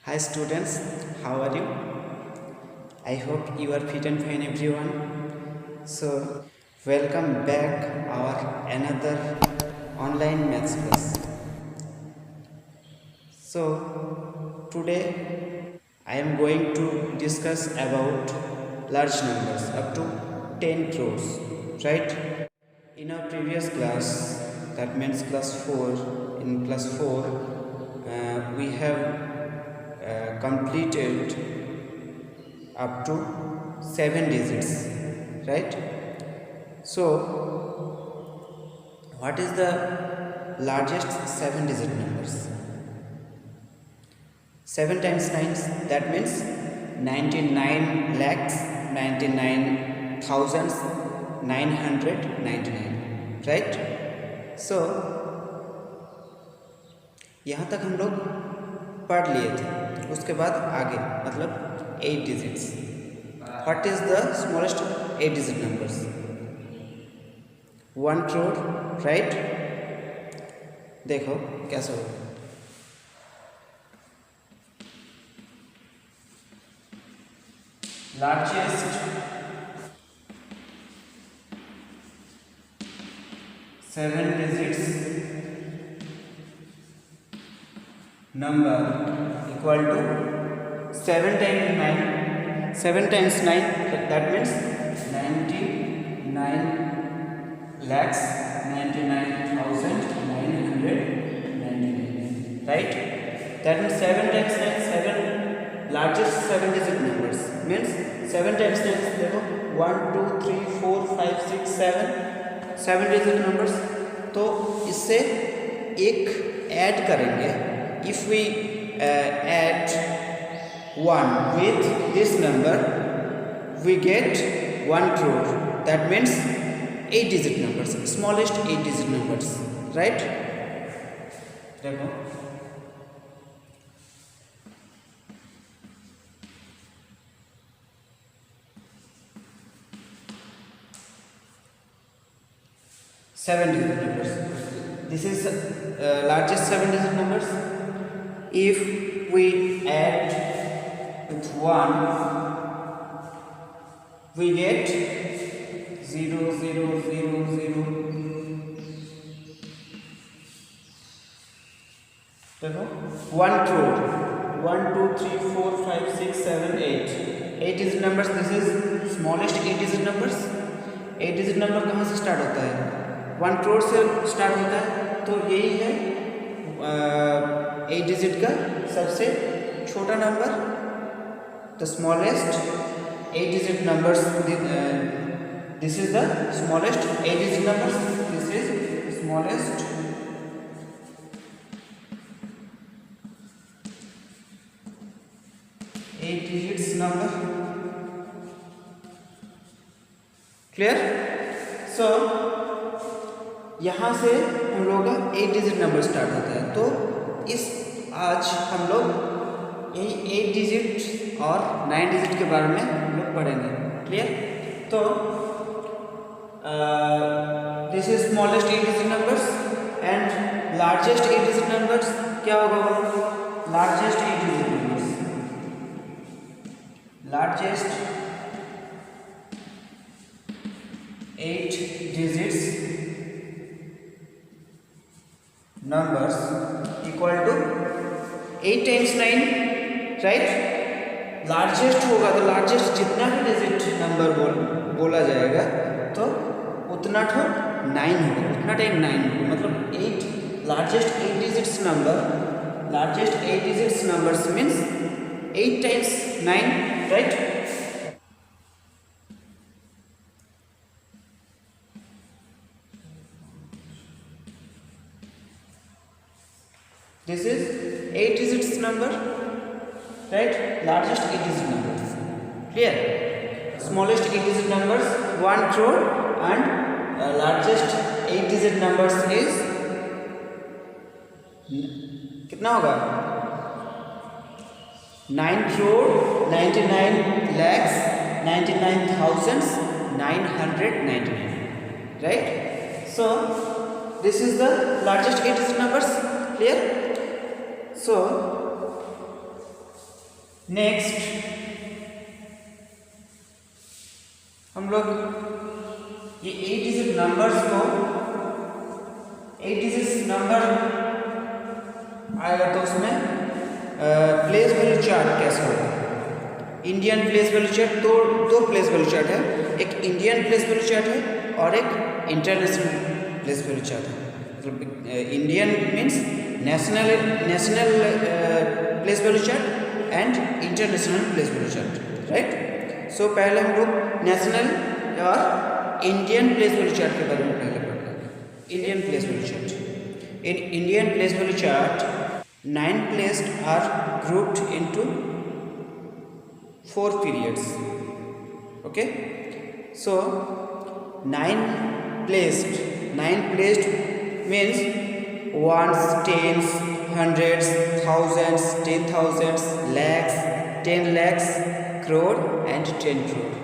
Hi students, how are you? I hope you are fit and fine everyone. So welcome back our another online maths class. So today I am going to discuss about large numbers up to 10 crores, right? In our previous class, that means class 4, in class 4 we have completed up to 7 digits, right? So what is the largest 7 digit numbers? 7 times 9, that means 99 lakhs 99 thousands 999, right? So यहाँ तक हम लोग पढ़ लिए थे. उसके बाद आगे मतलब 8 digits. What is the smallest 8 digit numbers? 1 crore, right? देखो कैसे होगा. Largest 7 digits number equal to 7 times 9. 7 times 9, that means 99 lakhs 99,999, right? That means 7 times 9, 7 largest 7 digit numbers means 7 times 9, देखो 1 2 3 4 5 6 7 digit numbers. तो इससे एक ऐड करेंगे. If we add 1 with this number, we get 1 crore. That means 8 digit numbers, smallest 8 digit numbers, right? देखो 7 digit numbers. This is largest 7 digit numbers. If we add with 1, we get 0 0 0 0. देखो 1 crore. 1 2 3 4 5 6 7 8. 8 digit numbers. This is smallest 8 digit numbers. 8 digit number कहाँ से start होता है? 1 crore से start होता है. तो यही है 8 डिजिट का सबसे छोटा number. The smallest 8 digit numbers. This is the smallest 8 digit numbers. This is smallest 8 digits number. Clear? So यहाँ से हम लोग का 8 डिजिट नंबर स्टार्ट होता है. तो इस आज हम लोग यही 8 डिजिट और 9 डिजिट के बारे में हम लोग पढ़ेंगे. क्लियर? तो this is smallest 8 digit numbers and largest 8 digit numbers. क्या होगा? Largest 8 digit numbers. Largest 8 digits numbers equal to 8 times 9, right? Largest होगा तो लार्जेस्ट जितना भी डिजिट नंबर बोला जाएगा तो उतना तो 9 होगा, उतना टाइम 9 होगा. मतलब 8 largest 8 digits number. Largest 8 digits numbers means 8 times 9, right? This is 8 digits number, right? Largest 8 digit numbers. Clear? Smallest 8 digit numbers 1 crore and largest 8 digit numbers is कितना होगा? 9 crore 99 lakhs 99,999, right? So this is the largest 8 digit numbers. Clear? So next हम लोग ये 8 digit numbers को 8 digit number आएगा तो उसमें place value chart कैसे होगा। इंडियन प्लेस वैल्यू चार्ट दो प्लेस वैल्यू चार्ट है, एक इंडियन प्लेस वैल्यू चार्ट है और एक इंटरनेशनल प्लेस वैल्यू चार्ट है। मतलब Indian means national place value chart and international place value chart, right. So पहले हम लोग नेशनल और इंडियन प्लेस वैल्यू चार्ट के बारे में पहले पढ़ लेंगे। Indian place value chart, in Indian place value chart 9 places are grouped into 4 periods. Okay, so 9 placed means ones, tens, hundreds, thousands, 10,000s, lakhs, 10 lakhs, crore and 10 crore.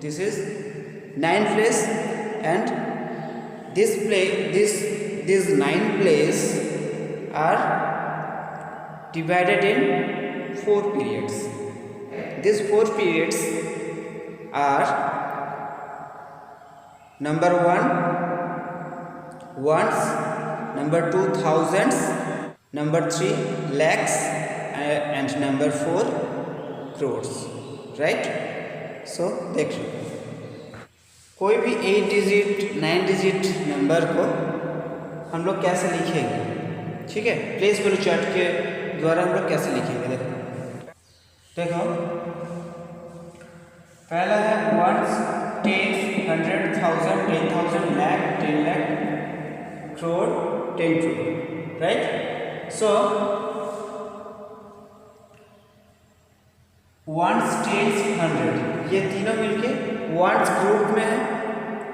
This is 9 place, and these 9 places are divided in 4 periods. These 4 periods are number 1 ones, number 2 thousands, number 3 lakhs and number 4 crores, right? So देखिए कोई भी 8 digit 9 digit number को हम लोग कैसे लिखेंगे, ठीक है। प्लेस वैल्यू चार्ट के द्वारा हम लोग कैसे लिखेंगे, देखो पहला है ones, ten, 100, 1000, 10,000, lakh, 10 lakh, crore, 10 crore, right. So ones, ten, 100 ये तीनों मिलके वंस ग्रुप में है,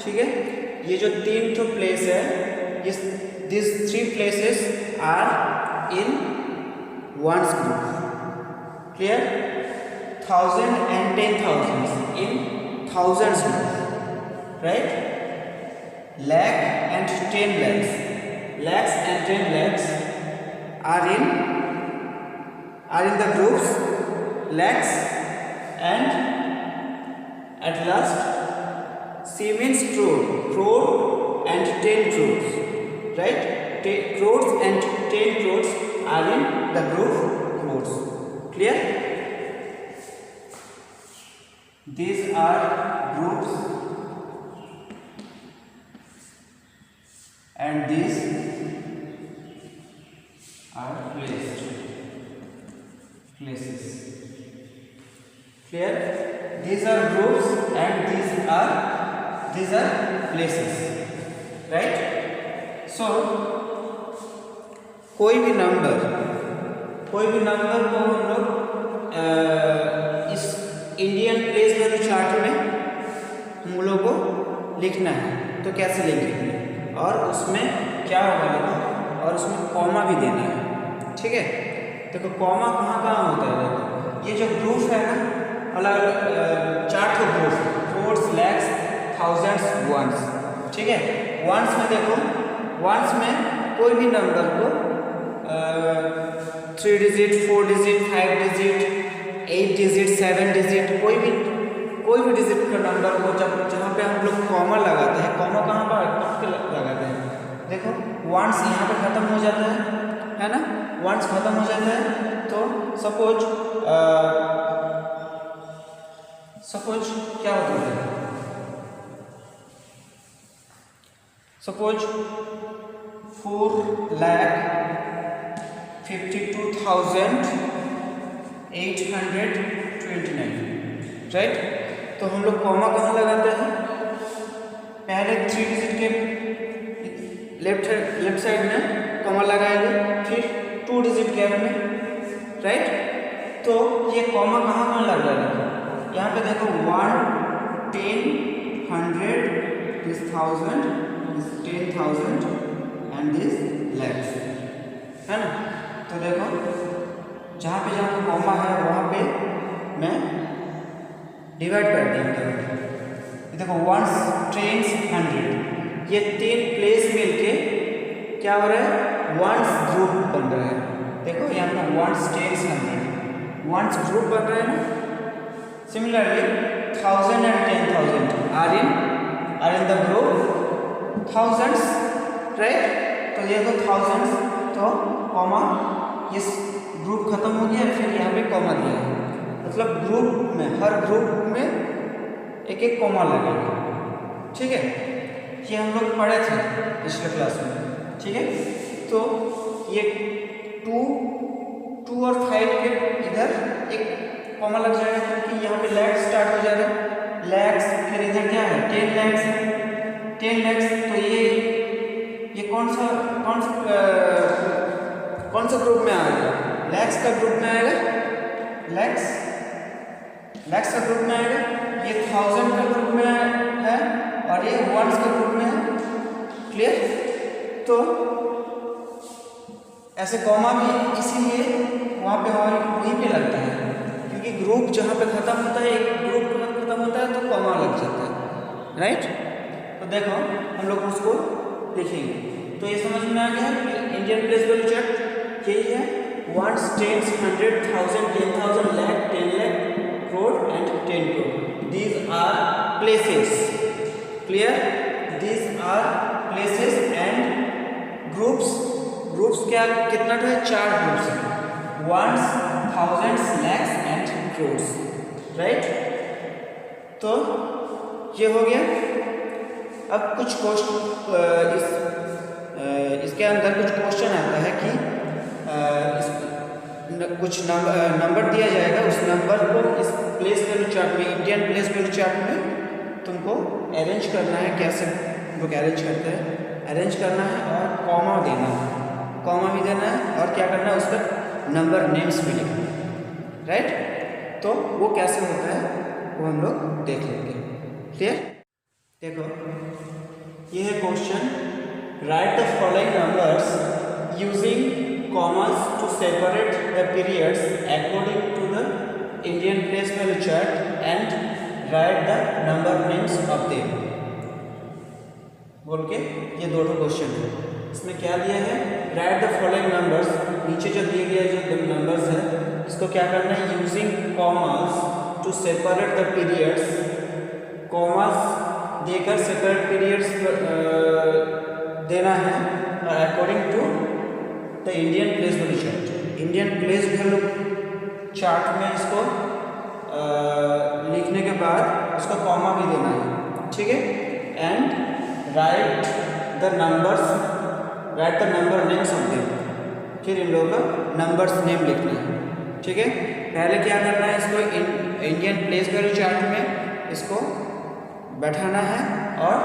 ठीक है। ये जो 3 तो प्लेस है, ये these 3 places are in ones group, clear। 1000 and 10,000 in thousands group, right। lakh and 10 lakhs, lakhs and 10 lakhs are in the groups lakhs, and at last C means crore and 10 crores, right। Crores and 10 crores are in the group crores, clear। These are groups and these are places, clear। These are groups and these are places, right। सो कोई भी number को हम लोग इस Indian place value chart में हम लोग को लिखना है, तो कैसे लिखेंगे और उसमें क्या होगा देखो, और उसमें कॉमा भी देना है, ठीक है। देखो कॉमा कहाँ होता है, देखो ये जो ग्रुप है ना, अलग 4 ठो group, crores, lakhs, thousands, ones, ठीक है। वंस में देखो, वंस में कोई भी नंबर को 3 digit, 4 digit, 5 digit, 8 digit, 7 digit, कोई भी डिजिट का नंबर को जहाँ पे हम लोग कॉमा लगाते हैं, कॉमा कहाँ पे लगाते हैं, देखो वंस यहाँ पे ख़त्म हो जाता है ना, वंस ख़त्म हो जाता है। तो सपोज क्या होता है, सपोज 4,52,829, राइट। तो हम लोग कॉमा कहाँ लगाते हैं, पहले 3 डिजिट के लेफ्ट साइड में कॉमा लगाएंगे, फिर 2 डिजिट गैप में, राइट। तो ये कॉमा कहाँ लग रहा है, यहाँ पे देखो 1, 10, 100, this 1000, this 10,000 and this lakhs, है ना। तो देखो जहाँ पे कॉमा है वहाँ पे मैं डिवाइड कर देंगे। देखो वंस, टेन्स, 100 ये 3 प्लेस मिलके क्या हो रहा है, वंस ग्रुप बन रहा है। देखो यहाँ पे वंस, टेन्स, 100 वंस ग्रुप बन रहा है ना। Similarly 1000 and 10,000 are in the group thousands, right. तो ये तो थाउजेंड्स, तो कॉमा, ये ग्रुप खत्म हो गया, फिर यहाँ पे कॉमा दिया है, मतलब ग्रुप में, हर ग्रुप में एक एक कॉमा लगेगा, ठीक है। ये हम लोग पढ़े थे पिछले क्लास में, ठीक है। तो ये 2 और 5 के इधर एक कॉमा लग जाएगा, क्योंकि यहाँ पे लैक्स स्टार्ट हो जा रहा है, लैक्स, फिर इधर क्या है 10 लैक्स है, 10 लैक्स। तो ये कौन सा ग्रुप में आएगा? लैक्स का ग्रुप में आएगा, लैक्स का ग्रुप में आएगा। ये 1000 का ग्रुप में है और ये वंस का ग्रुप में है, क्लियर। तो ऐसे कॉमा भी इसीलिए वहाँ पे वहीं पे लगता है, क्योंकि ग्रुप जहाँ पे खत्म होता है, एक ग्रुप खत्म होता है तो कॉमा लग जाता है, राइट। तो देखो हम लोग उसको देखेंगे, तो ये समझ में आ गया कि इंडियन प्लेस वैल्यू चार्ट यही है, once, tense, 100, 1000, 10,000, lakh, 10 lakh, crore and 10 crore. These are places, clear? These are places and groups क्या कितना है? 4 ग्रुप्स हैं, ones, thousands, lakhs and crores, right. तो ये हो गया। अब कुछ इसके अंदर कुछ क्वेश्चन आता है कि कुछ नंबर दिया जाएगा, उस नंबर को इस प्लेस वैल्यू चार्ट में, इंडियन प्लेस वैल्यू चार्ट में तुमको अरेंज करना है। कैसे हम लोग अरेंज करते हैं? अरेंज करना है और कॉमा देना है, कॉमा भी देना है, और क्या करना है, उस पर नंबर नेम्स भी लिखना है, राइट। तो वो कैसे होता है वो हम लोग देख लेंगे, क्लियर। देखो ये है question, right the following numbers using commas to separate the periods according to the Indian place value chart and write the number names of them। बोल के ये दोनों क्वेश्चन है। इसमें क्या दिया है? राइट द फॉलोइंग नंबर्स, नीचे जो दिए गए जो नंबर्स है, इसको क्या करना है? Using commas to separate the periods, commas देकर सेपरेट पीरियड्स देना है according to the Indian place value chart. Indian place value chart में इसको लिखने के बाद उसका कॉमा भी देना है, ठीक है। And right the number names of them, फिर इन लोगों का नंबर्स नेम लिखना है, ठीक है। पहले क्या करना है? इसको इंडियन प्लेस वैल्यू चार्ट में इसको बैठाना है और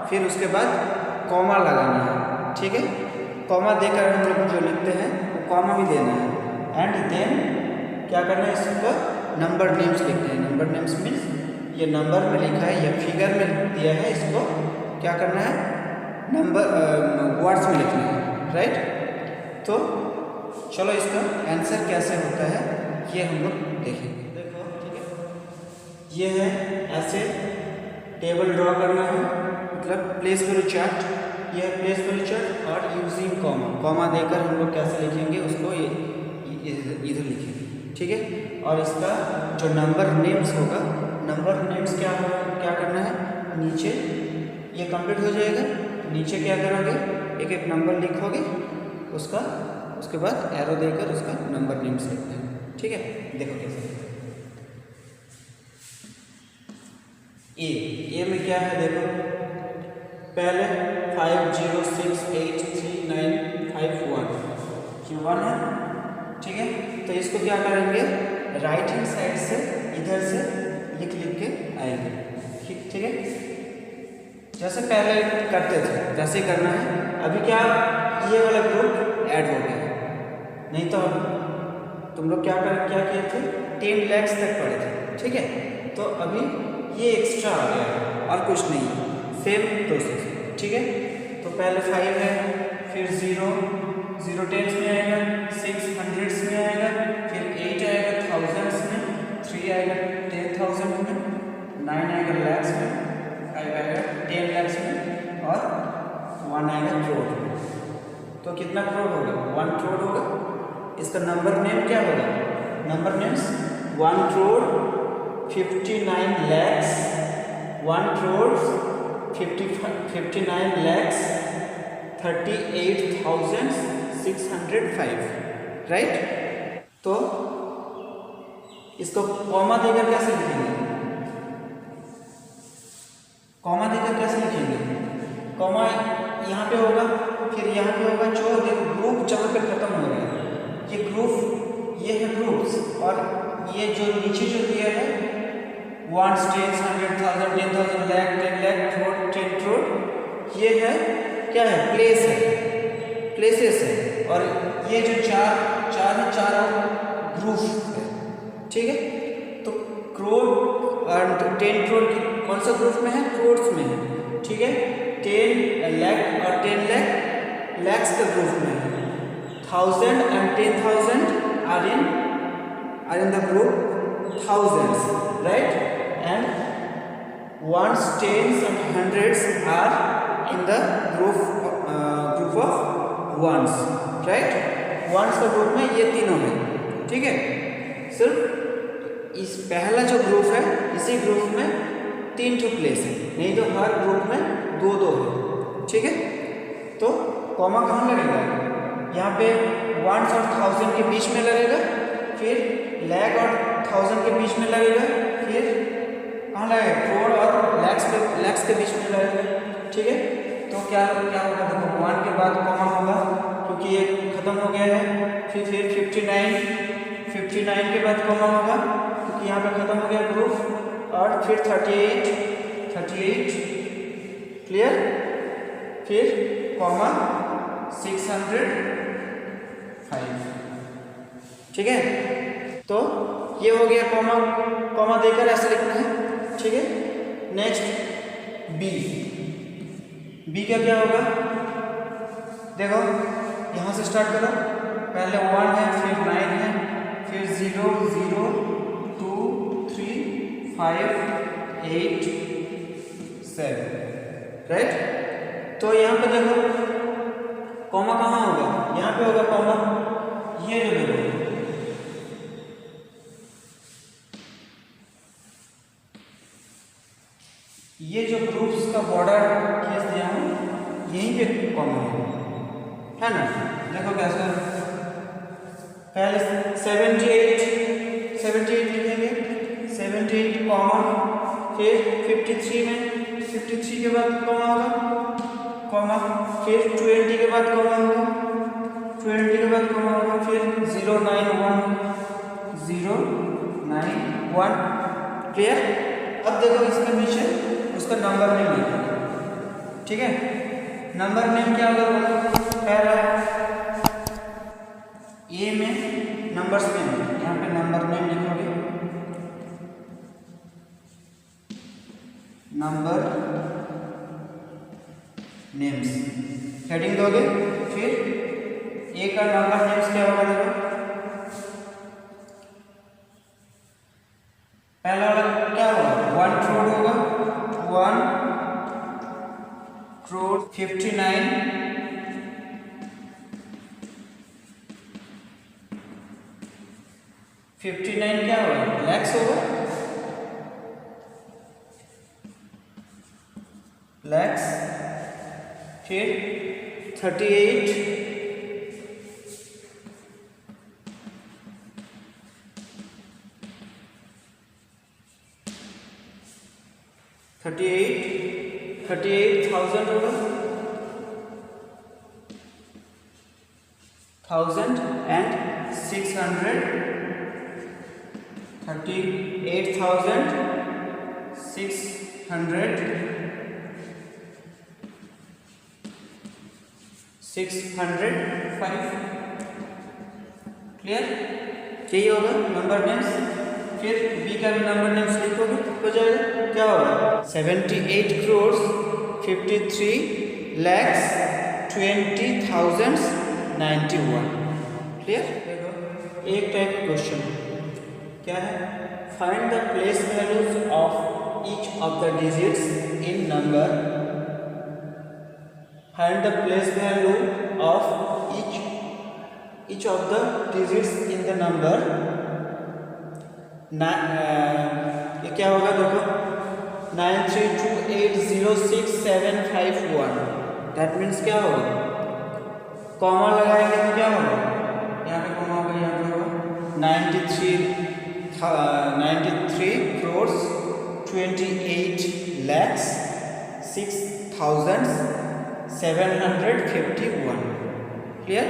फिर उसके बाद कॉमा लगाना है, ठीक है। कॉमा देकर हम लोग जो लिखते हैं वो कॉमा भी देना है। एंड देन क्या करना है? इसको नंबर नेम्स लिखते हैं। नंबर नेम्स मीन्स ये नंबर में लिखा है या फिगर में दिया है, इसको क्या करना है? नंबर वर्ड्स में लिखना है, राइट। तो चलो इसका आंसर कैसे होता है ये हम लोग देखेंगे। देखो, ठीक है, ये है ऐसे टेबल ड्रॉ करना है, मतलब प्लेस वैल्यू चार्ट, ये है प्लेस वैल्यू चार्ट। और यूजिंग कॉमा देकर हम लोग कैसे लिखेंगे उसको इधर लिखेंगे, ठीक है। और इसका जो नंबर नेम्स होगा, नंबर नेम्स क्या करना है? नीचे ये कंप्लीट हो जाएगा, नीचे क्या करोगे? एक एक नंबर लिखोगे उसका, उसके बाद एरो देकर उसका नंबर नेम्स लिखते हैं, ठीक है। देखो कैसे। ए में क्या है? देखो पहले 5 0 6 8 3 9 5 1, ये 1 है, ठीक है। तो इसको क्या करेंगे? राइट हैंड साइड से इधर से लिख के आएंगे, ठीक है। जैसे पहले करते थे वैसे ही करना है। अभी क्या ये वाला ग्रुप ऐड हो गया, नहीं तो तुम लोग क्या किए थे? 10 lakhs तक पढ़े थे, ठीक है। तो अभी ये एक्स्ट्रा आ गया है और कुछ नहीं है, सेम प्रोसेस, ठीक है। तो पहले 5 है, फिर 0 टेंस में आएगा, 6 हंड्रेड्स में आएगा, फिर 8 आएगा थाउजेंड्स में, 3 आएगा 10,000 में, 9 आएगा लैक्स में, 5 आएगा 10 lakhs में, और 1 आएगा करोड़ में। तो कितना करोड़ होगा? 1 करोड़ होगा। इसका नंबर नेम क्या होगा? Number names 1 crore 59 lakhs 1 crore 59 lakhs 38,605 right. तो इसको कॉमा देकर कैसे लिखेंगे, कॉमा देकर कैसे लिखेंगे, कॉमा यहाँ पे होगा, फिर यहाँ पे होगा, जो देखो ग्रुप जहाँ पे खत्म हो रहा है, ये ग्रुप, ये है ग्रुप्स, और ये जो नीचे जो दिया है 1 tens 100,000 10,000 lakh 10 lakh crore 10 crore, ये है क्या है, प्लेस है, प्लेसेस है, और ये जो चार है, चारों ग्रुप है, ठीक है। तो करोड़ और 10 करोड़ कौन सा ग्रुप में है, करोड्स में है, ठीक है। 10 लाख और 10 लाख लैक्स के ग्रुप में है। 1000 and 10,000 are in the group thousands, right? And ones, tens and hundreds are in the group of ones, right? ones का ग्रुप में ये तीनों है, ठीक है। सिर्फ इस पहला जो ग्रुप है, इसी ग्रुप में 3 ठो प्लेस है, नहीं तो हर ग्रुप में 2-2 है, ठीक है। तो कॉमा कहाँ लगेगा, यहाँ पे 1 और 1000 के बीच में लगेगा, फिर लैख और 1000 के बीच में लगेगा, फिर कहाँ लगेगा, करोड़ और लैक्स के बीच में लगेगा, ठीक है। तो क्या होगा, देखो 1 के बाद कॉमा होगा क्योंकि ये खत्म हो गया है, फिर 59 के बाद कॉमा होगा क्योंकि यहाँ पे खत्म हो गया ग्रुप, और फिर 38 क्लियर, फिर कॉमा 605, ठीक है। तो ये हो गया कॉमा देकर ऐसे लिखना है, ठीक है। नेक्स्ट बी का क्या होगा, देखो यहाँ से स्टार्ट करो, पहले 1 है, फिर 9 है, फिर 0 0 2 3 5 8 7, राइट। तो यहाँ पे देखो कॉमा कहाँ होगा, यहाँ पे होगा कॉमा, ये जो देखो ये जो ग्रुप्स का बॉर्डर खींच दिया हूँ, यहीं पे कॉमा है ना। देखो कैसे, पहले 78 लिखेंगे, 78 कॉमा, फिर 53 में 53 के बाद कॉमा होगा, कॉमा, फिर 20 के बाद कॉमा होगा, 20 के बाद कॉमा होगा, फिर 091 क्लियर। अब देखो इसके नीचे उसका नंबर नेम लिखो, ठीक है। नंबर नेम क्या होगा, पहला ए में नंबर्स में, यहाँ पे नंबर नेम लिखोगे, नंबर नेम्स हेडिंग दोगे, फिर ए का नंबर नेम्स क्या होगा, देखो पहला वाला क्या होगा, 1 crore होगा, 1 crore 59 क्या होगा, लैक्स होगा, लैक्स, फिर 38 38,000 होगा, 1,600 605 क्लियर, यही होगा नंबर नेम्स। फिर बी का भी नंबर नेम्स लिखोगे, हो जाएगा, क्या होगा 78 crores 53 lakhs 20,091 क्लियर। देखो एक टाइप का क्वेश्चन क्या है, find the place values of each of the digits in number, find the place value of each of the digits in the number ये क्या होगा देखो 93280671। दैट मीन्स क्या होगा, कॉमा लगाएंगे तो क्या होगा, यहाँ पे कॉमा होगा, यहाँ पे होगा 93,28,06,751। क्लियर।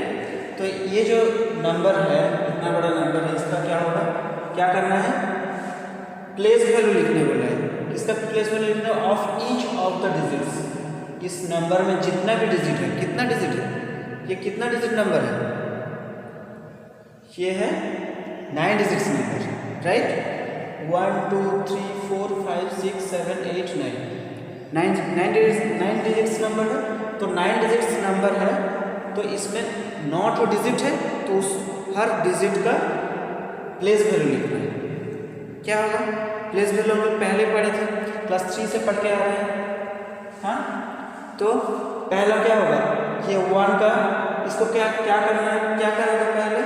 तो ये जो नंबर है, इतना बड़ा नंबर है, इसका क्या होगा, क्या करना है, प्लेस वैल्यू लिखने बोला है। इसका प्लेस वैल्यू लिखना है of each of the digits. इस नंबर में जितना भी डिजिट है, कितना डिजिट है, ये कितना डिजिट नंबर है, ये है 9 digits number, right. 1 2 3 4 5 6 7 8 9 digits number है। तो 9 डिजिट्स नंबर है, तो इसमें 9 डिजिट है, तो उस हर डिजिट का प्लेस वैल्यू लिखना है। क्या होगा, प्लेस वैल्यू हम लोग पहले पढ़े थे, क्लास 3 से पढ़ के आ रहे हैं। हाँ, तो पहला क्या होगा, ये 1 का, इसको क्या क्या करना है, क्या करेगा, पहले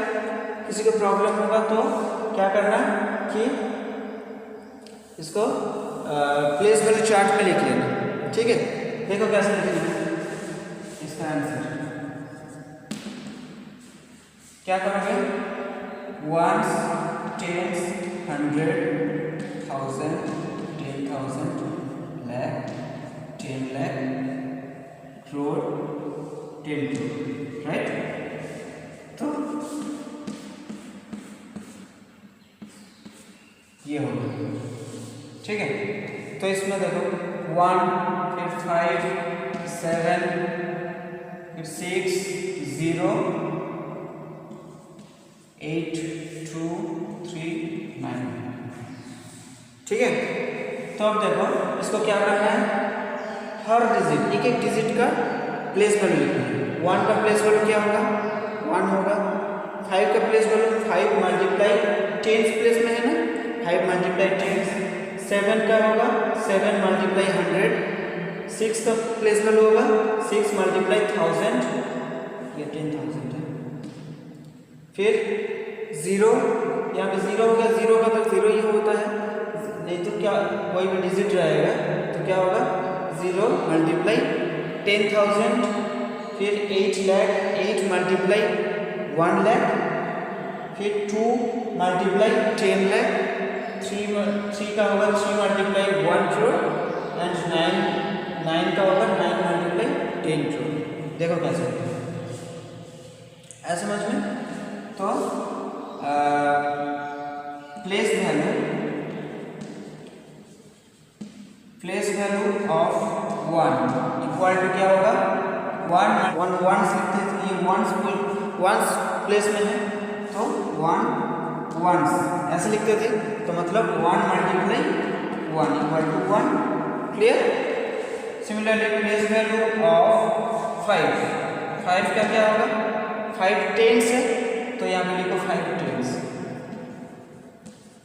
किसी को प्रॉब्लम होगा तो क्या करना कि इसको प्लेस वैल्यू चार्ट में लिख लेना। ठीक है, देखो कैसे लिखेंगे इसका आंसर। क्या करोगे, 1s 10s 100 1000 10,000 lakh 10 lakh crore 10 crore, right. तो ये होगा, ठीक है। तो इसमें देखो 1 फिर 5 7 फिर 6 0 8 2 3 9, ठीक है। तो अब देखो इसको क्या करना है, हर डिजिट, एक एक डिजिट का प्लेस वैल्यू लिखना है। 1 का प्लेस वैल्यू क्या होगा, 1 होगा। 5 का प्लेस वैल्यू 5 मल्टीप्लाई 10 प्लेस में है ना, 5 मल्टीप्लाई 10। 7 का होगा 7 मल्टीप्लाई 100। 6 का प्लेस वैल्यू होगा 6 मल्टीप्लाई 1000, ये 10,000 है। फिर 0, यहाँ पे 0 हो गया, 0 का तो 0 ही होता है, नहीं तो क्या कोई भी डिजिट रहेगा तो क्या होगा, 0 मल्टीप्लाई 10,000। फिर 8 लाख, 8 मल्टीप्लाई 1 लाख। फिर 2 मल्टीप्लाई 10 लाख। 3 का होगा 3 मल्टीप्लाई 1 करोड़। एंड 9 का होगा 9 मल्टीप्लाई 10 करोड़। देखो कैसे ऐसे समझ में। तो place value of 1 equal to क्या होगा, 1 वंस लिखते थे, ये वंस प्लेस में है तो 1 वंस ऐसे लिखते थे, तो मतलब 1 multiply 1 equal to 1। Clear. Similarly place value of 5 का क्या होगा, 5 टेंस है तो यहाँ पे लिखो 5 tens.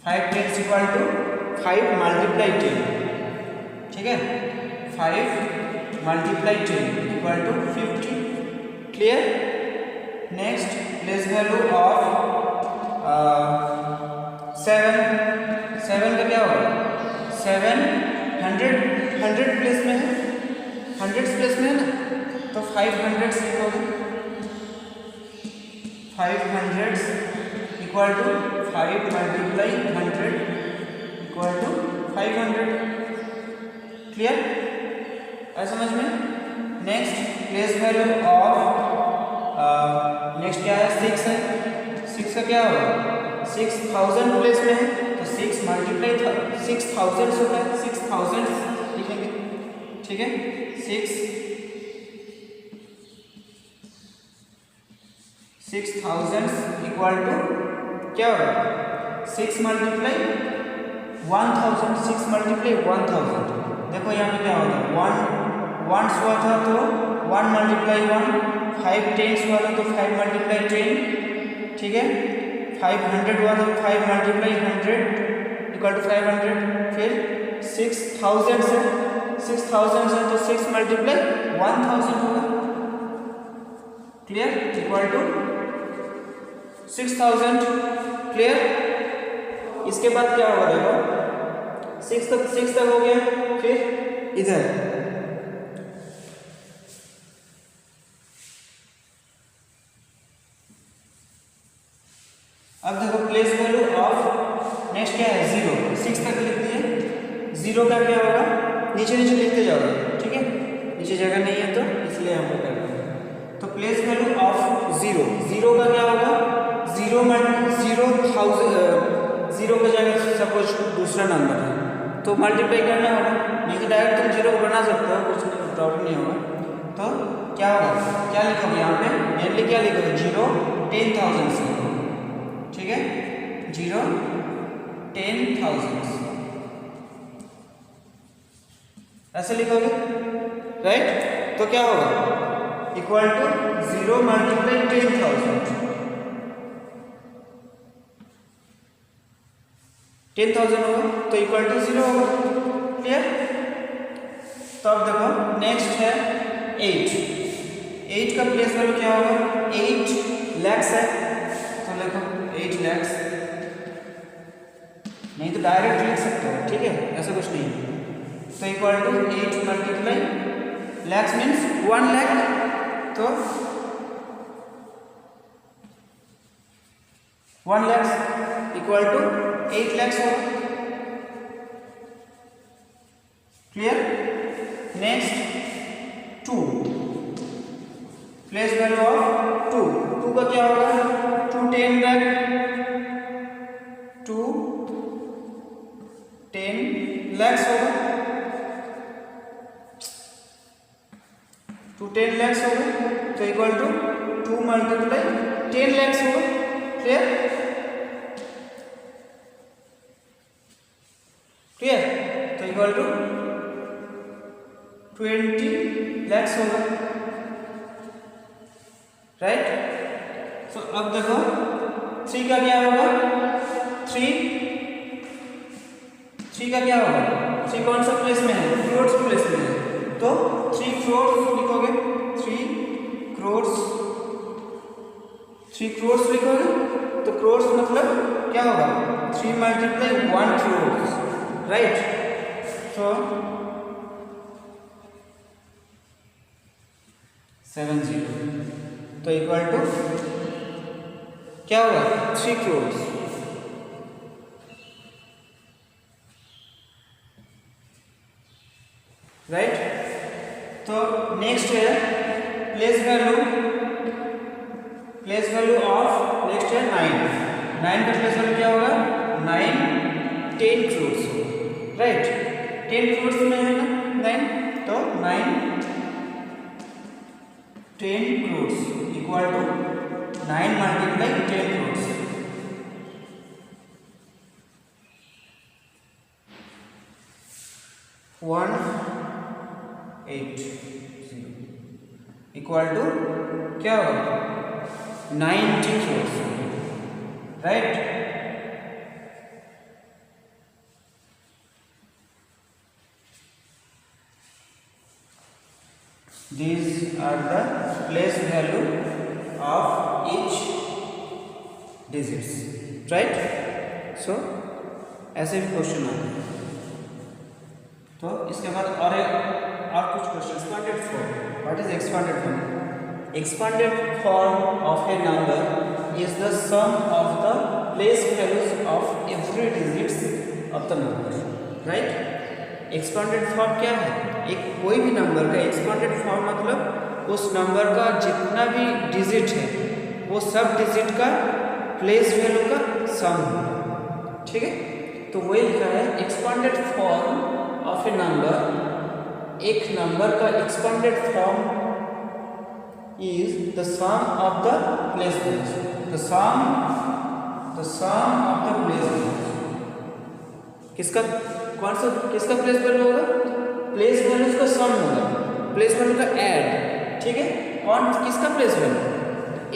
5 tens equal to 5 multiply 10, ठीक है। 5 multiply 10 equal to 50। Clear. Next place value of 7 का क्या होगा, 7 100 प्लेस में है, 100 प्लेस में है ना, तो 500 लिखोगे। 500 equal to 5 multiply 100 equal to 500। Clear है समझ में। Next place value of next क्या है, 6 है। 6 का क्या होगा, 6000 प्लेस में है तो 6 मल्टीप्लाई 6000 होता है, 6000 लिखेंगे, ठीक है। 6000 इक्वल टू क्या होगा, 6 मल्टीप्लाई 1000, 6 मल्टीप्लाई 1000। देखो यहाँ पे क्या होता है, 1 वंस हुआ था तो 1 मल्टीप्लाई 1, 5 टेंस हुआ था तो 5 मल्टीप्लाई 10, ठीक है। 500 हुआ था 5 मल्टीप्लाई 100 इक्वल टू 500। फिर 6000 से तो 6 मल्टीप्लाई 1000 होगा। Clear, equal to 6000। क्लियर। इसके इसके बाद क्या होगा देखो, 6 तक हो गया, फिर इधर अब देखो प्लेस वैल्यू ऑफ नेक्स्ट क्या है 0, 6 तक लिख दिए, 0 का क्या होगा, नीचे नीचे लिखते जाओगे, ठीक है, नीचे जगह नहीं है तो इसलिए हम लोग कर रहे हैं। तो प्लेस वैल्यू ऑफ 0, 0 का क्या होगा, 0 का जगह सपोज दूसरा नंबर है तो मल्टीप्लाई करना होगा, नहीं तो डायरेक्ट तुम 0 बना सकते हो, कुछ प्रॉब्लम नहीं होगा। तो क्या होगा, क्या लिखोगे यहाँ पे, मेनली क्या लिखोगे, 0 10,000 से, ठीक है, 0 10,000 ऐसे लिखोगे, राइट। तो क्या होगा, इक्वल टू 0 मल्टीप्लाई 10,000, 10,000 होगा तो इक्वल टू 0 होगा, क्लियर। तो अब देखो नेक्स्ट है 8 का प्लेस वैल्यू क्या होगा, 8 lakhs है, तो देखो 8 lakhs, नहीं तो डायरेक्ट लिख सकते हो, ठीक है, ऐसा कुछ नहीं है। तो equal to 8 multiply lakhs means 1 lakh, तो 1 lakhs इक्वल टू 8 lakhs होगा, clear. Next 2, place value of 2 का क्या होगा, 2 10 lakh, 2 10 lakhs होगा, 2 10 lakhs होगा, तो इक्वल टू 2 मल्टीप्लाई 10 lakhs होगा, क्लियर, क्लियर। तो इक्वल टू 20 lakhs होगा, राइट। सो अब देखो 3 का क्या होगा, 3 का क्या होगा, 3 कौन सा प्लेस में है, क्रोर्स प्लेस में है, तो 3 crores लिखोगे, 3 crores लिखोगे, तो crores मतलब क्या होगा, 3 मल्टीप्लाई 1 crores, राइट। सो 70, तो इक्वल टू क्या होगा, 3 crores, राइट। तो नेक्स्ट है प्लेस वैल्यू ऑफ नेक्स्ट है 9 का प्लेस वैल्यू क्या होगा, 9 10 crores होगा, राइट, 10 crores में है ना 9, तो 9 10 crores equal to 9 multiply 10 crores, one 8 equal to क्या होगा, 90 crores, राइट। These are the place value of each digits, right? So ऐसे भी क्वेश्चन आते हैं। तो इसके बाद और कुछ question, expanded form, what is expanded form, expanded form of a number is the sum of the place values of every digits of the number, right. Expanded form क्या है, एक कोई भी नंबर का एक्सपांडेड फॉर्म मतलब उस number का जितना भी डिजिट है वो सब डिजिट का प्लेस वैल्यू का सम है, ठीक है। तो वही लिखा है expanded form of a number, एक नंबर का expanded form is the sum of the place values, the sum of the place values. किसका कौन सा किसका प्लेस वैल्यू होगा, प्लेस वैल्यूज का सम होगा, प्लेस वैल्यू का ऐड, ठीक है। कौन किसका place value,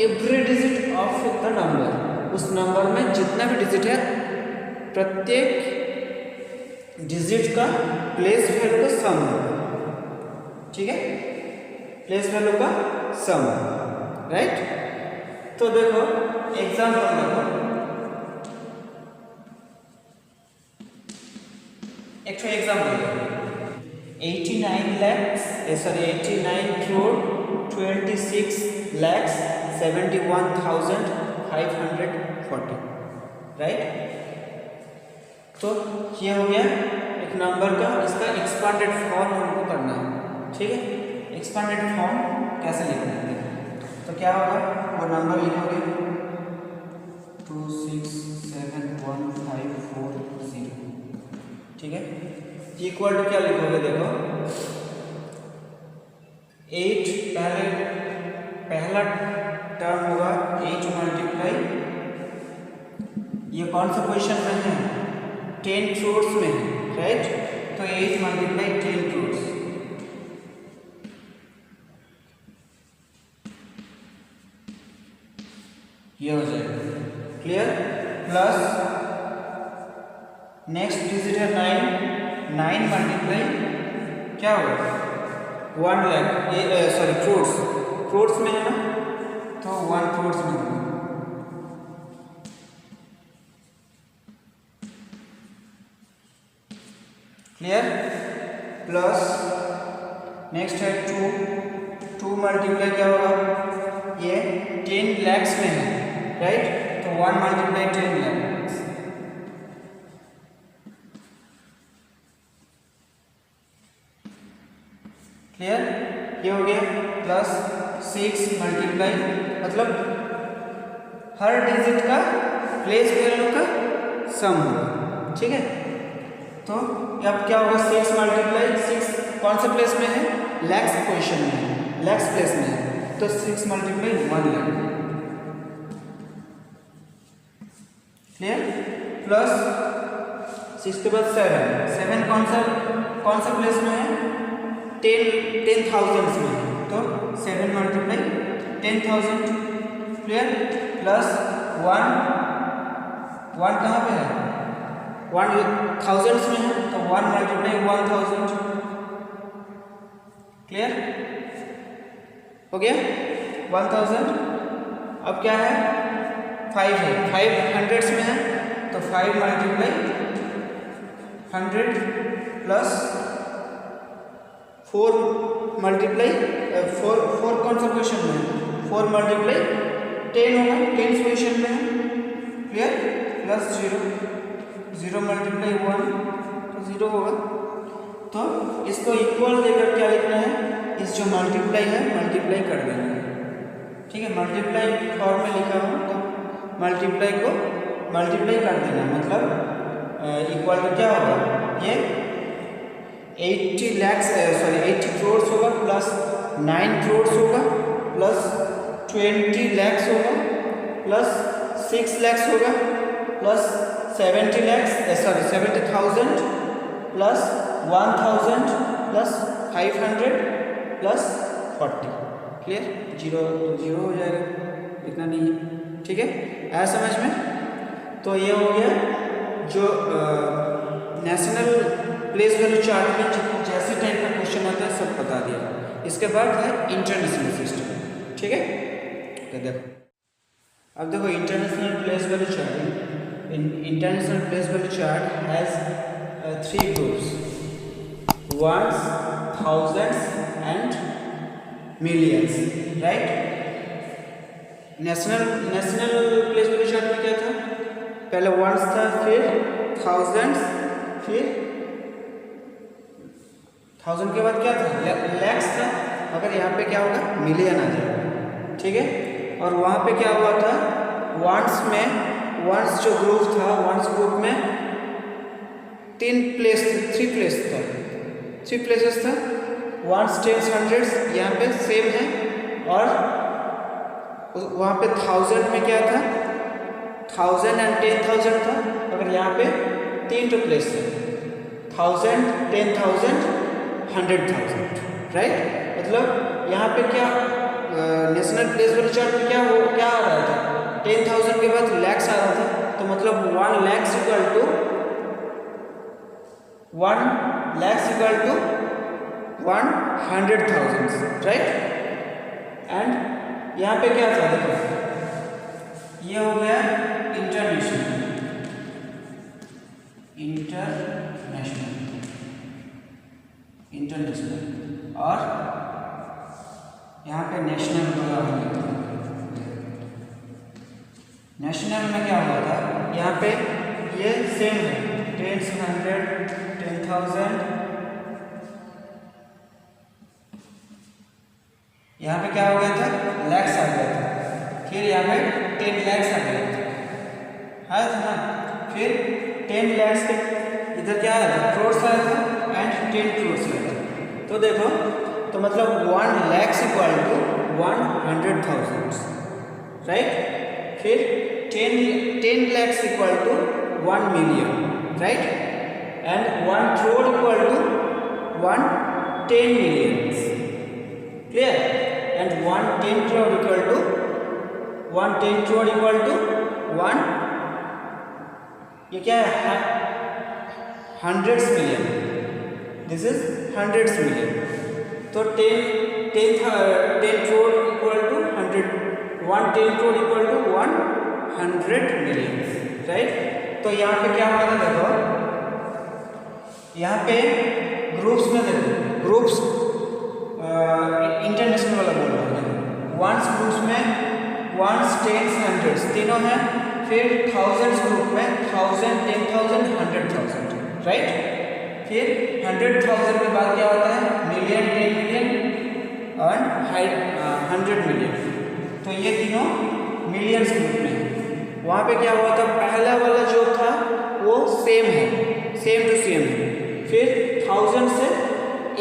every digit of the number, उस नंबर में जितना भी डिजिट है प्रत्येक डिजिट का प्लेस वैल्यू का सम होगा, ठीक है, प्लेस वैल्यू का सम, राइट। तो देखो एग्जांपल देखो, एक एग्जाम्पल 89 crore 26 lakhs 71,540, राइट। तो ये हो गया एक नंबर का, इसका एक्सपांडेड फॉर्म हमको करना है, ठीक है। एक्सपांडेड फॉर्म कैसे लिखना है, तो क्या होगा, वो नंबर लिखोगे 2671,540, ठीक है। इक्वल टू क्या लिखोगे, देखो 8 पहला टर्म होगा 8 मल्टीप्लाई, ये कौन सा पोजीशन में है, 10 crores में है, राइट। तो 8 मल्टीप्लाई 10 crores, ये हो जाएगा, क्लियर। प्लस नेक्स्ट डिजिट है 9 मल्टीप्लाई क्या होगा 1 लाख, ये सॉरी क्रोड्स में है ना, तो 1 crores में होगा, क्लियर। प्लस नेक्स्ट है 2 मल्टीप्लाई क्या होगा, ये 10 lakhs में है, राइट। तो 1 मल्टीप्लाई 10 lakhs, क्लियर, ये हो गया। प्लस 6 मल्टीप्लाई, मतलब हर डिजिट का प्लेस वैल्यू का सम होगा, ठीक है। तो अब क्या होगा, 6 मल्टीप्लाई 6 कौन सा प्लेस में है, लैक्स पोजीशन में है, लैक्स प्लेस में है, तो 6 मल्टीप्लाई 1 लाख, क्लियर। प्लस 6 के बाद 7 कौन सा प्लेस में है, 10,000 में है, तो 7 मल्टीप्लाई 10,000, क्लियर। प्लस 1 कहाँ पे है, 1,000 में है, तो 1 मल्टीप्लाई 1,000, क्लियर हो गया 1000। अब क्या है, 5 है, 5 hundreds में है, तो 5 मल्टीप्लाई 100 प्लस 4 मल्टीप्लाई 4 कौन सा क्वेश्चन में है, 4 मल्टीप्लाई 10 होगा, 10 क्वेश्चन में है, क्लियर। प्लस 0 मल्टीप्लाई 1, तो 0 होगा। तो इसको इक्वल देकर क्या लिखना है, इस जो मल्टीप्लाई है मल्टीप्लाई कर देना है, ठीक है। मल्टीप्लाई फॉर्म में लिखा हूँ, तो मल्टीप्लाई को मल्टीप्लाई कर देना, मतलब इक्वल टू क्या होगा, ये 80 crores होगा, प्लस 9 crores होगा, प्लस 20 lakhs होगा, प्लस 6 lakhs होगा, plus 70,000 plus 1,000 plus 500 plus 40, clear. 0 हो जाएगा, इतना नहीं है, ठीक है, आया समझ में। तो ये हो गया जो नेशनल प्लेस वैल्यू चार्ट में जैसे टाइप का क्वेश्चन आता है सब बता दिया। इसके बाद है इंटरनेशनल सिस्टम, ठीक है। तो देखो, अब देखो international place value chart, international place value chart has 3 groups, ones, thousands and millions, right। National place value chart में क्या था, पहले वंस था, फिर थाउजेंड्स, फिर 1000 के बाद क्या था, लैक्स था, अगर यहाँ पे क्या होगा, मिलियन आ जाएगा, ठीक है। और वहाँ पे क्या हुआ था, वंस जो ग्रुप था, वंस ग्रुप में 3 प्लेसेस था, वंस, टेंस, हंड्रेड्स, यहाँ पे सेम है। और वहाँ पे 1000 में क्या था, 1000 and 10,000 था, अगर यहाँ पे 3 प्लेस थे, 1000, 10,000, 100,000, राइट। मतलब यहाँ पे क्या नेशनल प्लेस वैल्यू चार्ट में क्या आ रहा था, 10,000 के बाद लैक्स आ रहा था, तो मतलब 1 lakhs equal to 100,000, right. And यहाँ पे क्या था, देखो ये हो गया इंटरनेशनल, इंटरनेशनल, और यहाँ पे नेशनल का नेशनल में क्या हुआ था, यहाँ पे ये सेम है, 10, 100, 10,000, यहाँ पे क्या हो गया था, लैक्स आ गया था, फिर यहाँ पे 10 लैक्स आ गया था, है ना, फिर 10 लैक्स के इधर क्या आया था, क्रोर्स आया था, एंड 10 क्रोर्स आया था। तो देखो, तो मतलब 1 लैक्स इक्वल टू 100,000, राइट। फिर 10 lakhs equal to 1 million, right? And 1 crore equal to 10 millions, clear? And 10 crore equal to 10 crore equal to 1, ये क्या है, hundreds million, this is hundreds million, तो 10 crore equal to 100, 10 crore equal to 100 million, right. तो यहाँ पे क्या होगा, देखो यहाँ पे ग्रुप्स में देखो, ग्रुप्स इंटरनेशनल वाला बोल रहा है, वंस ग्रुप्स में वंस, टेंस, हंड्रेड्स तीनों हैं, फिर थाउजेंड्स ग्रुप में 1000, 10,000, 100,000, राइट। फिर 100,000 के बाद क्या होता है, मिलियन, 10 मिलियन और 100 मिलियन, तो ये तीनों मिलियंस ग्रुप में। वहाँ पे क्या हुआ था, पहला वाला जो था वो सेम है, सेम टू सेम है, फिर 1000 से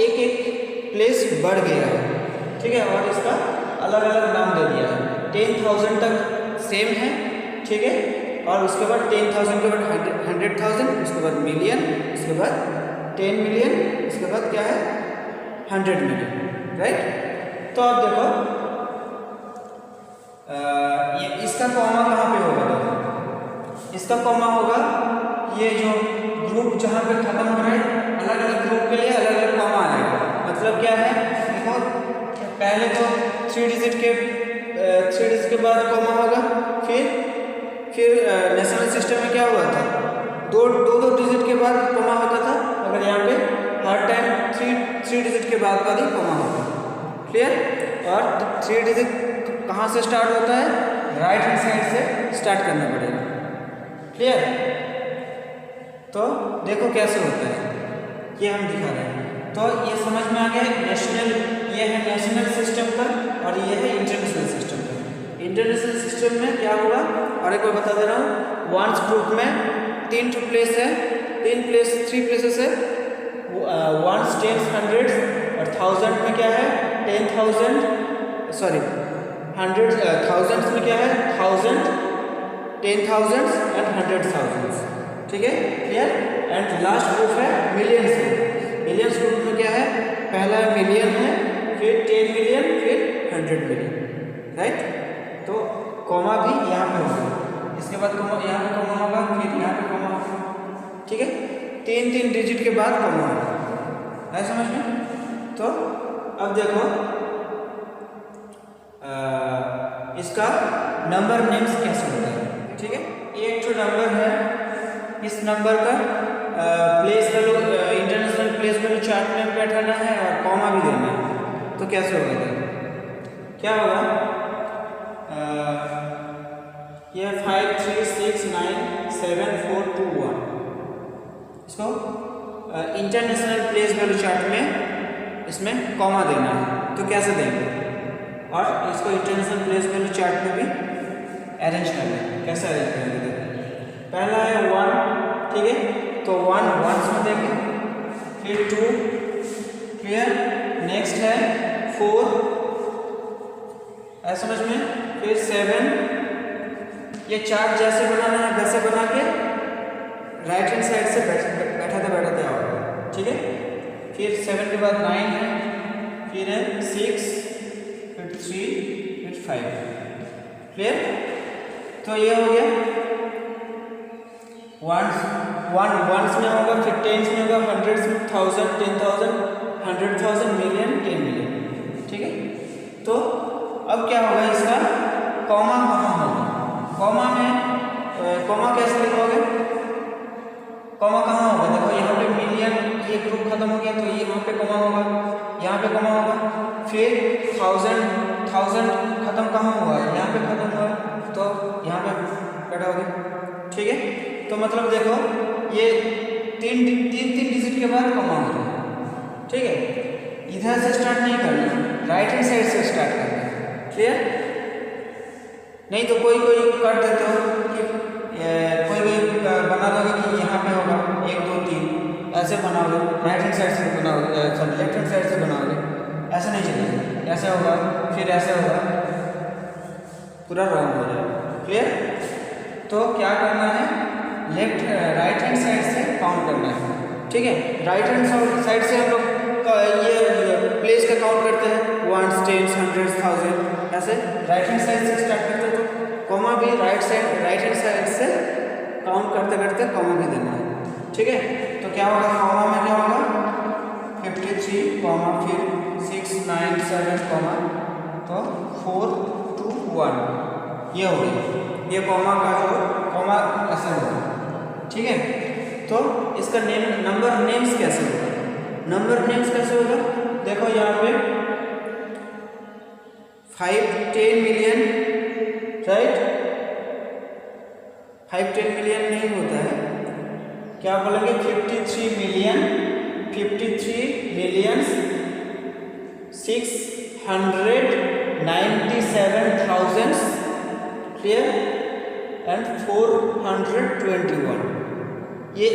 एक एक प्लेस बढ़ गया है, ठीक है, और इसका अलग अलग नाम दे दिया है। 10,000 तक सेम है, ठीक है, और उसके बाद 10,000 के बाद 100,000, उसके बाद मिलियन, उसके बाद 10 मिलियन, उसके बाद क्या है 100 मिलियन, राइट। तो अब देखो ये इसका कॉमा कहाँ पे होगा, देखो इसका कॉमा होगा, ये जो ग्रुप जहाँ पे खत्म हो रहा है, अलग अलग ग्रुप के लिए अलग अलग कॉमा आएगा। मतलब क्या है, देखो पहले तो 3 डिजिट के बाद कॉमा होगा, फिर नेशनल सिस्टम में क्या हुआ था, दो डिजिट के बाद कॉमा होता था, अगर यहाँ पे हर टाइम 3 डिजिट के बाद ही कॉमा होगा, क्लियर। और 3 डिजिट कहाँ से स्टार्ट होता है, राइट हैंड साइड से स्टार्ट करना पड़ेगा, क्लियर। तो देखो कैसे होता है, ये हम दिखा रहे हैं। तो ये समझ में आ गया, नेशनल, ये है नेशनल सिस्टम का, और ये है इंटरनेशनल सिस्टम का। इंटरनेशनल सिस्टम में क्या होगा, और एक बार बता दे रहा हूँ, वंस ग्रुप में 3 प्लेस है, 3 प्लेसेस है, वंस, टेंस, हंड्रेड्स, और 1000 में क्या है 10,000, सॉरी 100,000 में क्या है 1000, 10,000 एंड 100,000, ठीक है, क्लियर। एंड लास्ट ग्रुप है मिलियंस। मिलियंस ग्रुप में क्या है, पहला मिलियन है, फिर 10 मिलियन, फिर 100 मिलियन, राइट। तो कॉमा भी यहाँ पे होगा, इसके बाद कॉमा यहाँ पे कॉमा होगा, फिर यहाँ पे कॉमा होगा, ठीक है, 3 डिजिट के बाद कॉमा होगा, है समझ में। तो अब देखो इसका नंबर नेम्स कैसे होता है, ठीक है। एक जो नंबर है, इस नंबर का place value, international place value chart में बैठाना है और कॉमा भी देना है। तो कैसे होगा, क्या होगा, ये 5, 3, 6, 9, 7, 4, 2, 1, इसको इंटरनेशनल प्लेस वैल्यू चार्ट में इसमें कॉमा देना है। तो कैसे देंगे, और इसको इंटरनेशनल प्लेस वैल्यू चार्ट में भी अरेंज करना है। कैसे अरेंज करेंगे, पहला है 1, ठीक है, तो 1 वंस में देंगे, फिर 2, क्लियर, नेक्स्ट है 4, ऐसा समझ में, फिर 7, ये चार्ट जैसे बनाना है वैसे बना के राइट हैंड साइड से बैठाते आओ, ठीक है। फिर 7 के बाद 9 है, फिर है 6, फिर 3, फिर 5, क्लियर। तो ये हो गया वंस में होगा, फिर टेंस में होगा, हंड्रेड्स में, 1000, 10,000, 100,000, मिलियन, 10 मिलियन, ठीक है। तो अब क्या होगा, इसका कॉमा कहाँ होगा, कॉमा में कॉमा कैसे लिखोगे, कॉमा कहाँ होगा, देखो यहाँ पे मिलियन, ये ग्रुप खत्म हो गया तो ये यहाँ पे कॉमा होगा, ख़त्म कहाँ हुआ है, यहाँ पे ख़त्म हुआ है, तो यहाँ पे कटोगे। ठीक है, तो मतलब देखो ये तीन डिजिट के बाद कॉमा हो रहा है। ठीक है, इधर से स्टार्ट नहीं करना, राइट हैंड साइड से स्टार्ट करना है। क्लियर? नहीं तो कोई कर देते हो कि कोई बना दोगे कि यहाँ पे होगा 1 2 3 ऐसे बनाओगे, राइट हैंड साइड से बनाओगे, सॉरी लेफ्ट हैंड साइड से बनाओगे, ऐसे नहीं चलेगा। ऐसे होगा, फिर ऐसे होगा, पूरा रॉन्ग हो जाएगा। क्लियर? तो क्या करना है, राइट हैंड साइड से काउंट करना है। ठीक है, राइट हैंड साइड से हम लोग ये प्लेस का काउंट करते हैं, 1 10 100 1000 ऐसे राइट हैंड साइड से स्टार्ट करते हैं। तो कॉमा भी राइट हैंड साइड से काउंट करते करते कॉमा भी देना है। ठीक है, तो क्या होगा, कॉमा में क्या होगा 53 कॉमा फिर 6 9 7 कॉमा, तो 4 2 1 ये हो गया। ये कॉमा का जो कॉमा ऐसे होगा। ठीक है, तो इसका नंबर नेम्स कैसे होगा, नंबर नेम्स कैसे होगा, देखो यहाँ पे 5 10 मिलियन, राइट, 5 10 मिलियन नहीं होता है, क्या बोलेंगे 53 मिलियन 697,000 क्लियर एंड 421। ये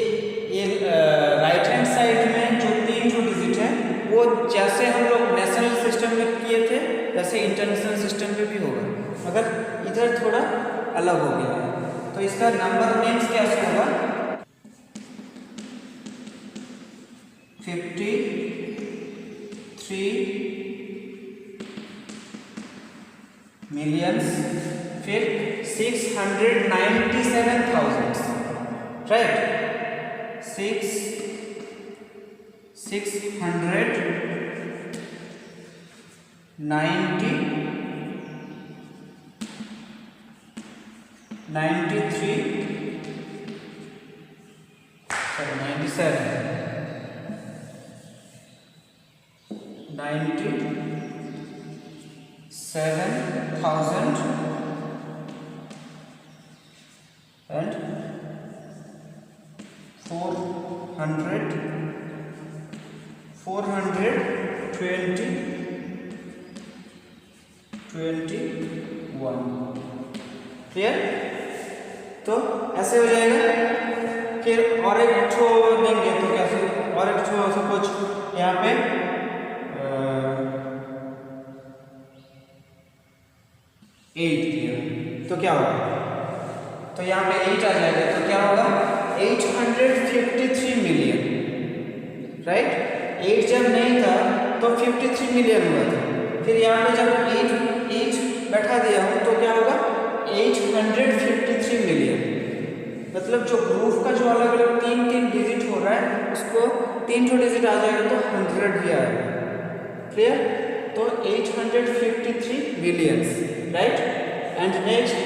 राइट हैंड साइड में जो 3 डिजिट है वो जैसे हम लोग नेशनल सिस्टम में किए थे वैसे इंटरनेशनल सिस्टम में भी होगा, मगर इधर थोड़ा अलग हो गया है। तो इसका नंबर नेम्स कैसे होगा, 53 मिलियंस फिर 697,000, राइट, 97,000 and 421। क्लियर? तो ऐसे हो जाएगा। फिर और एक ठो देंगे तो कैसे, और एक ठो सपोज यहाँ पे 8 दिया तो क्या होगा, तो यहाँ पे 8 आ जाएगा, तो क्या होगा 853 मिलियन, राइट। 8 जब नहीं था तो 53 मिलियन हुआ था, फिर यहाँ पे जब 8 बैठा दिया हूँ तो क्या होगा 853 मिलियन। मतलब जो ग्रुप का जो अलग अलग 3 डिजिट हो रहा है उसको 3 डिजिट आ जाएगा तो 100 भी आएगा। क्लियर? तो 853 millions, right. And next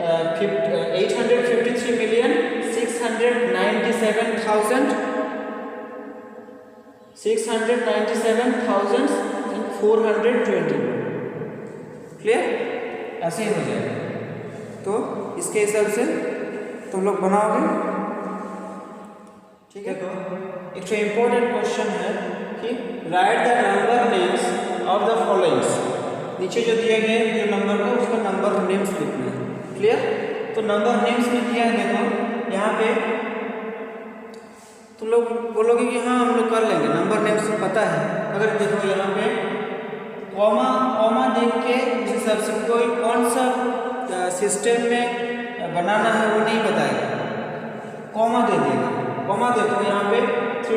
853 million 697,421। Clear? ऐसे ही हो जाएगा। तो इसके हिसाब से तुम लोग बनाओगे। ठीक है, तो एक तो इम्पोर्टेंट क्वेश्चन है कि right the number names of the followings. नीचे जो दिए गए जो नंबर को उसका नंबर नेम्स लिखना है। क्लियर? तो नंबर नेम्स में दिया है, देखो यहाँ पे तुम लोग बोलोगे कि हाँ हम लोग कर लेंगे, नंबर नेम्स तो पता है। अगर देखो यहाँ पे कॉमा देख के उस हिसाब से कोई कौन सा सिस्टम में बनाना है वो नहीं बताएगा, कॉमा दे देगा। कॉमा देखो यहाँ पे 3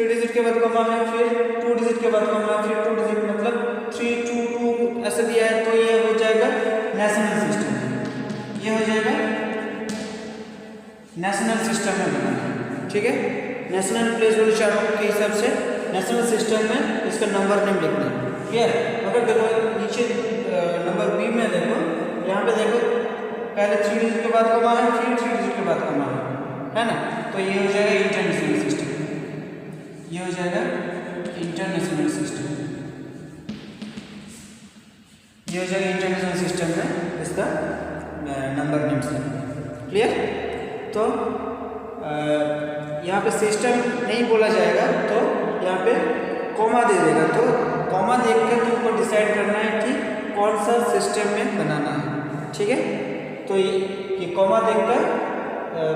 डिजिट के बाद कॉमा है, फिर 2 डिजिट के बाद कॉमा है, फिर 2 डिजिट, मतलब 3 2 2 ऐसे दिया है। तो ये हो जाएगा नेशनल सिस्टम, ये हो जाएगा नेशनल सिस्टम में बनाना है। ठीक है, नेशनल प्लेस वैल्यू चार्ट के हिसाब से नेशनल सिस्टम में इसका नंबर नेम लिखना है। क्लियर? अगर देखो नीचे नंबर बी में देखो, यहाँ पे देखो पहले 3 डिजिट के बाद कॉमा है, फिर 3 डिजिट के बाद कॉमा है ना। तो ये हो जाएगा इंटरनेशनल सिस्टम, ये हो जाएगा इंटरनेशनल सिस्टम। ये हो जाएगा इंटरनेशनल सिस्टम में इसका नंबर नेम्स। क्लियर? तो यहाँ पे सिस्टम नहीं बोला जाएगा तो यहाँ पे कॉमा दे देगा, तो कॉमा देख कर तुमको डिसाइड करना है कि कौन सा सिस्टम में बनाना है। ठीक है? तो ये कॉमा देखकर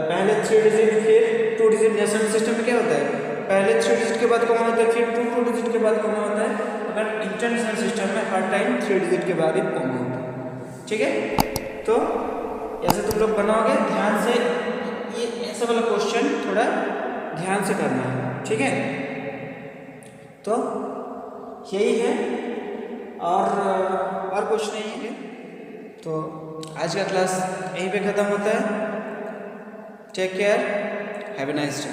पहले 3 डिजिट फिर 2 डिजिट। डेसिमल सिस्टम में क्या होता है, पहले 3 डिजिट के बाद कॉमा होता है, फिर 2 डिजिट के बाद कॉमा होता है। अगर इंटरनेशनल सिस्टम में हर टाइम 3 डिजिट के बाद ही कॉमा होता है। ठीक है? तो ऐसे तुम लोग बनाओगे ध्यान से, ये ऐसा वाला क्वेश्चन थोड़ा ध्यान से करना है। ठीक है? तो यही है, और कुछ नहीं है। तो आज का क्लास यहीं पे ख़त्म होता है। Take care, have a nice day.